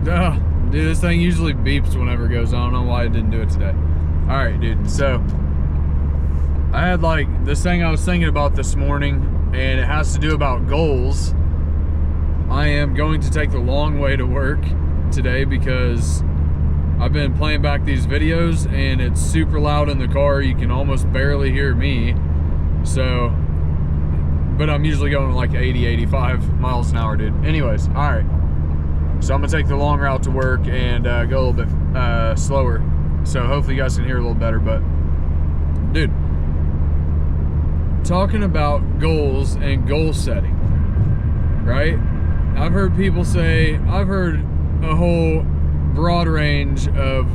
Dude, this thing usually beeps whenever it goes on. I don't know why it didn't do it today. All right, dude. So I had like this thing I was thinking about this morning, and it has to do about goals. I am going to take the long way to work today because I've been playing back these videos and it's super loud in the car. You can almost barely hear me. So, but I'm usually going like 80, 85 miles an hour, dude. Anyways, all right. So I'm gonna take the long route to work and go a little bit slower. So hopefully you guys can hear a little better, but dude, talking about goals and goal setting, right? I've heard people say, I've heard a whole broad range of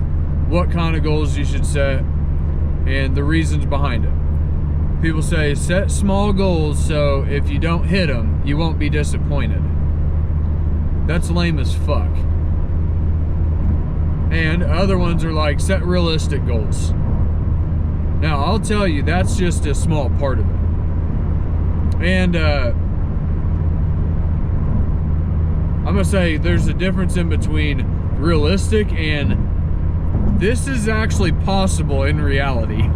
what kind of goals you should set and the reasons behind it. People say set small goals so if you don't hit them, you won't be disappointed. That's lame as fuck. And other ones are like set realistic goals. Now I'll tell you that's just a small part of it. And I'm gonna say there's a difference in between realistic and this is actually possible in reality.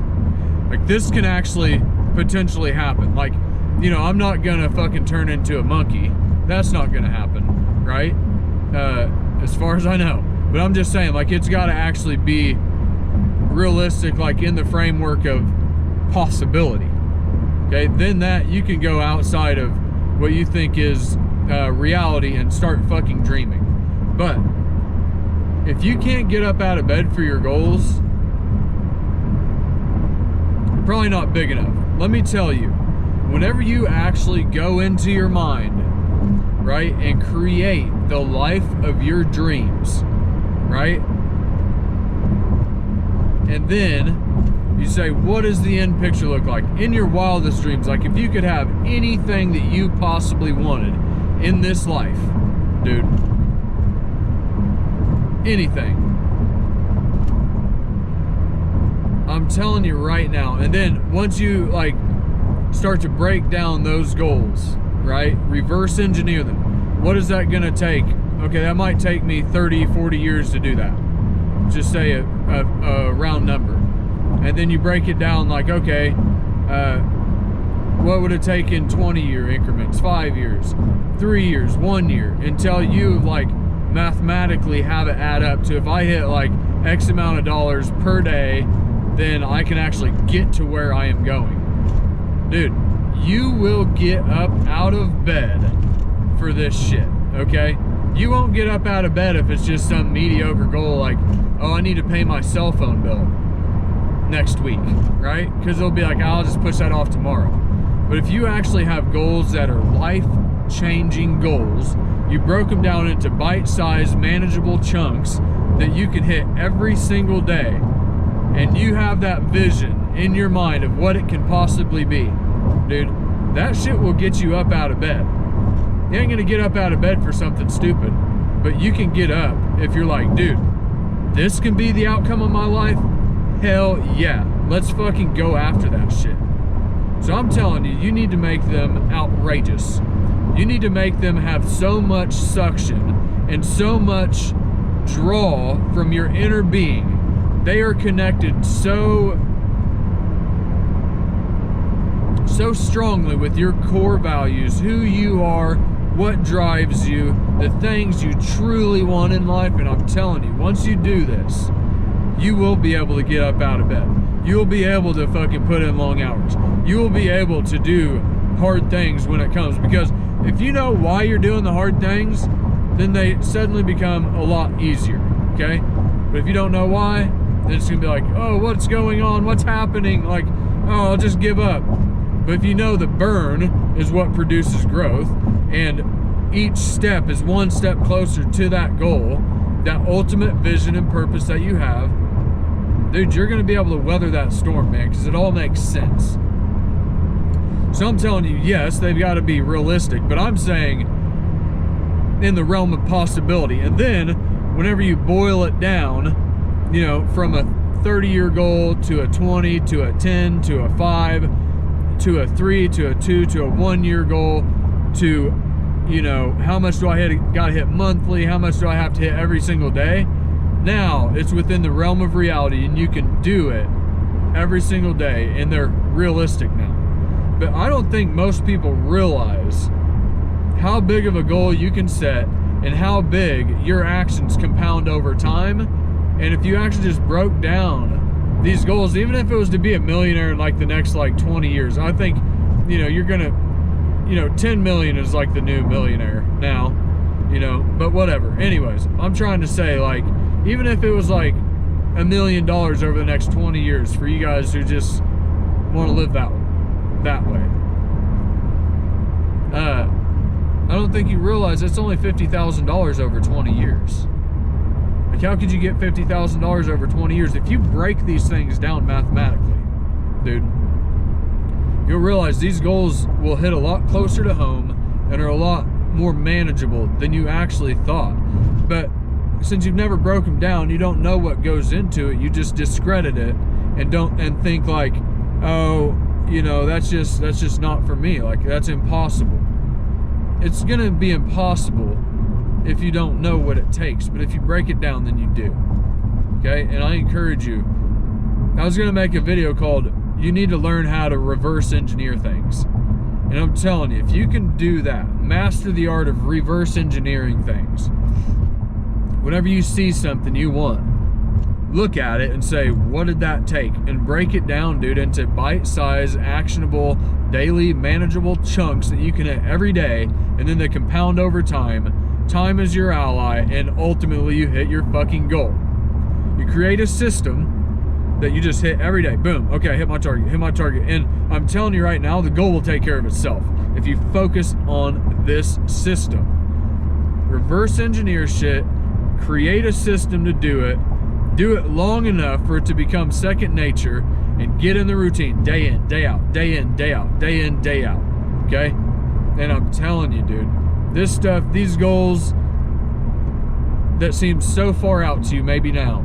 Like this can actually potentially happen. Like, you know, I'm not gonna fucking turn into a monkey. That's not gonna happen, right? As far as I know. But I'm just saying, like, it's gotta actually be realistic, like in the framework of possibility. Okay, then that you can go outside of what you think is reality and start fucking dreaming. But if you can't get up out of bed for your goals, you're probably not big enough. Let me tell you, whenever you actually go into your mind, right, and create the life of your dreams, right, and then you say, what does the end picture look like? In your wildest dreams, like if you could have anything that you possibly wanted in this life, dude, anything, I'm telling you right now. And then once you like start to break down those goals, right, reverse engineer them, what is that gonna take? Okay, that might take me 30, 40 years to do that. Just say a round number. And then you break it down like, okay, what would it take in 20-year increments, 5 years, 3 years, 1 year, until you like mathematically have it add up to, if I hit like X amount of dollars per day, then I can actually get to where I am going. Dude, you will get up out of bed for this shit, okay? You won't get up out of bed if it's just some mediocre goal like, oh, I need to pay my cell phone bill next week, right? Because it'll be like, I'll just push that off tomorrow. But if you actually have goals that are life-changing goals, you broke them down into bite-sized, manageable chunks that you can hit every single day, and you have that vision in your mind of what it can possibly be, dude, that shit will get you up out of bed. You ain't gonna get up out of bed for something stupid, but you can get up if you're like, dude, this can be the outcome of my life. Hell yeah, let's fucking go after that shit. So I'm telling you, you need to make them outrageous. You need to make them have so much suction and so much draw from your inner being. They are connected so strongly with your core values, who you are, what drives you, the things you truly want in life. And I'm telling you, once you do this, you will be able to get up out of bed. You'll be able to fucking put in long hours. You will be able to do hard things when it comes, because if you know why you're doing the hard things, then they suddenly become a lot easier, okay? But if you don't know why, then it's gonna be like, oh, what's going on? What's happening? Like, oh, I'll just give up. But if you know the burn is what produces growth, and each step is one step closer to that goal, that ultimate vision and purpose that you have, dude, you're gonna be able to weather that storm, man, because it all makes sense. So I'm telling you, yes, they've got to be realistic, but I'm saying in the realm of possibility. And then whenever you boil it down, you know, from a 30-year goal to a 20 to a 10 to a 5 to a 3 to a 2 to a 1 year goal to you know, how much do I gotta hit monthly? How much do I have to hit every single day? Now it's within the realm of reality, and you can do it every single day, and they're realistic now. But I don't think most people realize how big of a goal you can set and how big your actions compound over time. And if you actually just broke down these goals, even if it was to be a millionaire in like the next like 20 years, I think, you know, you're gonna, you know, 10 million is like the new millionaire now, you know, but whatever. Anyways, I'm trying to say, like, even if it was like $1 million over the next 20 years for you guys who just want to live that way. I don't think you realize it's only $50,000 over 20 years. Like, how could you get $50,000 over 20 years? If you break these things down mathematically, dude, you'll realize these goals will hit a lot closer to home and are a lot more manageable than you actually thought. But since you've never broke them down, you don't know what goes into it. You just discredit it and think like, oh, you know, that's just not for me. Like, that's impossible. It's gonna be impossible if you don't know what it takes. But if you break it down, then you do. Okay? And I encourage you. I was gonna make a video called "You Need to Learn How to Reverse Engineer Things." And I'm telling you, if you can do that, master the art of reverse engineering things. Whenever you see something you want, look at it and say, what did that take? And break it down, dude, into bite-sized, actionable, daily, manageable chunks that you can hit every day, and then they compound over time. Time is your ally, and ultimately you hit your fucking goal. You create a system that you just hit every day. Boom. Okay, hit my target. And I'm telling you right now, the goal will take care of itself if you focus on this system. Reverse engineer shit. Create a system to do it long enough for it to become second nature, and get in the routine day in, day out, day in, day out, day in, day out. Okay? And I'm telling you, dude, this stuff, these goals that seem so far out to you maybe now,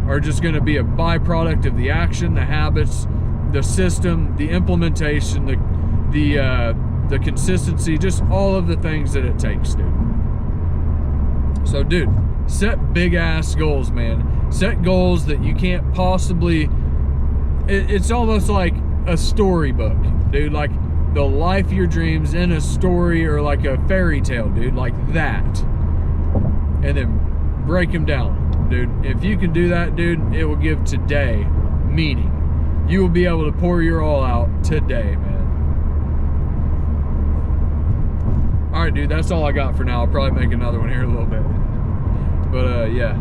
are just going to be a byproduct of the action, the habits, the system, the implementation, the consistency, just all of the things that it takes, dude. So, dude, set big ass goals, man. Set goals that you can't possibly, it's almost like a storybook, dude, like the life of your dreams in a story, or like a fairy tale, dude, like that. And then break them down, dude. If you can do that, dude, it will give today meaning. You will be able to pour your all out today, man. All right, dude, that's all I got for now. I'll probably make another one here in a little bit. But yeah.